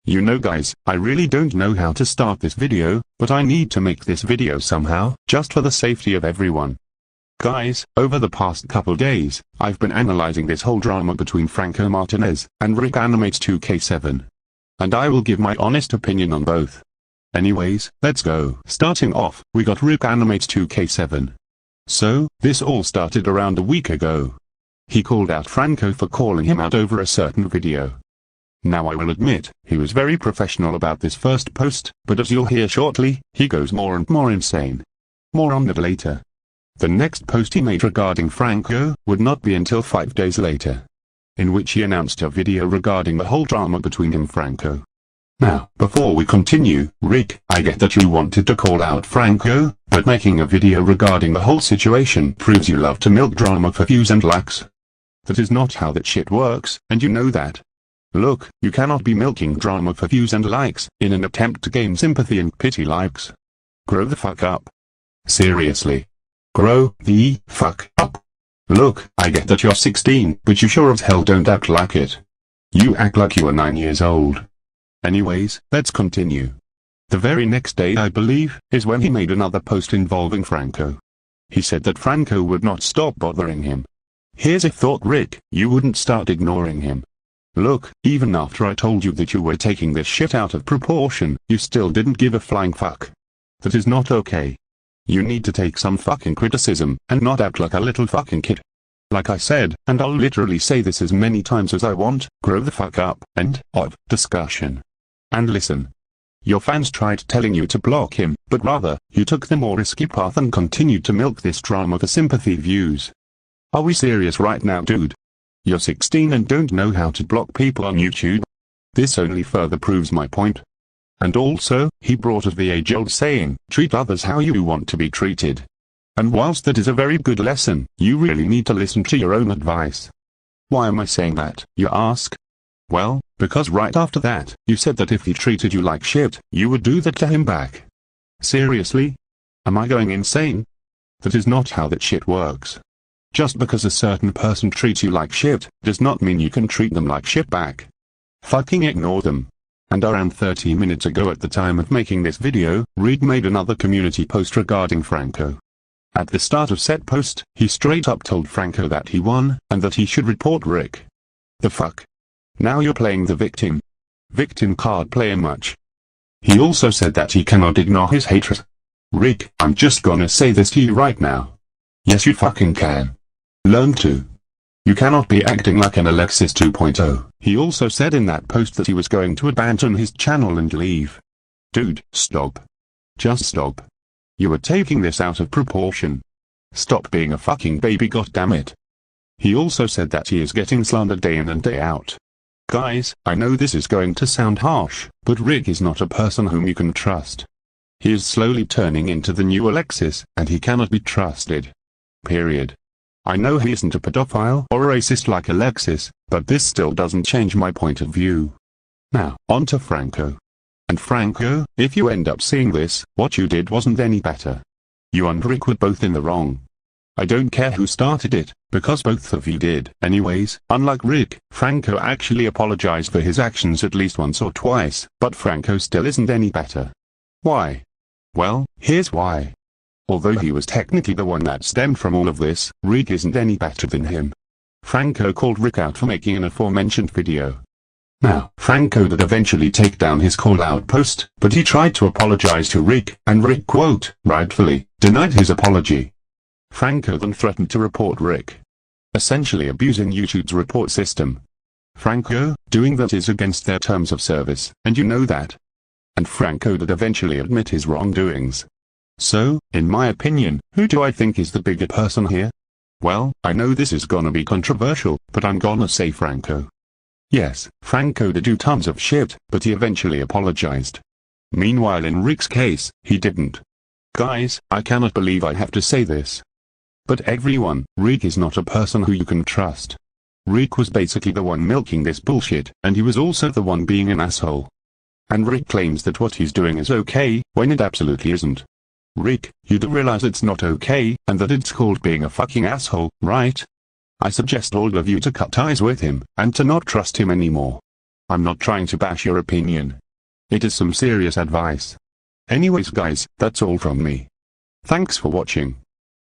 You know guys, I really don't know how to start this video, but I need to make this video somehow, just for the safety of everyone. Guys, over the past couple days, I've been analyzing this whole drama between Franco Martinez and Zychromeo07. And I will give my honest opinion on both. Anyways, let's go. Starting off, we got Zychromeo07. So, this all started around a week ago. He called out Franco for calling him out over a certain video. Now I will admit, he was very professional about this first post, but as you'll hear shortly, he goes more and more insane. More on that later. The next post he made regarding Franco would not be until 5 days later, in which he announced a video regarding the whole drama between him and Franco. Now, before we continue, Rick, I get that you wanted to call out Franco, but making a video regarding the whole situation proves you love to milk drama for views and likes. That is not how that shit works, and you know that. Look, you cannot be milking drama for views and likes, in an attempt to gain sympathy and pity likes. Grow the fuck up. Seriously. Grow the fuck up. Look, I get that you're 16, but you sure as hell don't act like it. You act like you are 9 years old. Anyways, let's continue. The very next day I believe, is when he made another post involving Franco. He said that Franco would not stop bothering him. Here's a thought, Rick, you wouldn't start ignoring him. Look, even after I told you that you were taking this shit out of proportion, you still didn't give a flying fuck. That is not okay. You need to take some fucking criticism, and not act like a little fucking kid. Like I said, and I'll literally say this as many times as I want, grow the fuck up, end of discussion. And listen. Your fans tried telling you to block him, but rather, you took the more risky path and continued to milk this drama for sympathy views. Are we serious right now, dude? You're 16 and don't know how to block people on YouTube? This only further proves my point. And also, he brought us the age-old saying, treat others how you want to be treated. And whilst that is a very good lesson, you really need to listen to your own advice. Why am I saying that, you ask? Well, because right after that, you said that if he treated you like shit, you would do that to him back. Seriously? Am I going insane? That is not how that shit works. Just because a certain person treats you like shit, does not mean you can treat them like shit back. Fucking ignore them. And around 30 minutes ago at the time of making this video, Reed made another community post regarding Franco. At the start of said post, he straight up told Franco that he won, and that he should report Rick. The fuck? Now you're playing the victim. Victim card player much. He also said that he cannot ignore his hatred. Rick, I'm just gonna say this to you right now. Yes you fucking can. Learn to. You cannot be acting like an Alexis 2.0. He also said in that post that he was going to abandon his channel and leave. Dude, stop. Just stop. You are taking this out of proportion. Stop being a fucking baby, goddammit. He also said that he is getting slandered day in and day out. Guys, I know this is going to sound harsh, but Rick is not a person whom you can trust. He is slowly turning into the new Alexis, and he cannot be trusted. Period. I know he isn't a pedophile or a racist like Alexis, but this still doesn't change my point of view. Now, on to Franco. And Franco, if you end up seeing this, what you did wasn't any better. You and Rick were both in the wrong. I don't care who started it, because both of you did. Anyways, unlike Rick, Franco actually apologized for his actions at least once or twice, but Franco still isn't any better. Why? Well, here's why. Although he was technically the one that stemmed from all of this, Rick isn't any better than him. Franco called Rick out for making an aforementioned video. Now, Franco did eventually take down his call-out post, but he tried to apologize to Rick, and Rick, quote, rightfully, denied his apology. Franco then threatened to report Rick, essentially abusing YouTube's report system. Franco, doing that is against their terms of service, and you know that. And Franco did eventually admit his wrongdoings. So, in my opinion, who do I think is the bigger person here? Well, I know this is gonna be controversial, but I'm gonna say Franco. Yes, Franco did do tons of shit, but he eventually apologized. Meanwhile in Rick's case, he didn't. Guys, I cannot believe I have to say this. But everyone, Rick is not a person who you can trust. Rick was basically the one milking this bullshit, and he was also the one being an asshole. And Rick claims that what he's doing is okay, when it absolutely isn't. Rick, you do realize it's not okay, and that it's called being a fucking asshole, right? I suggest all of you to cut ties with him, and to not trust him anymore. I'm not trying to bash your opinion. It is some serious advice. Anyways guys, that's all from me. Thanks for watching.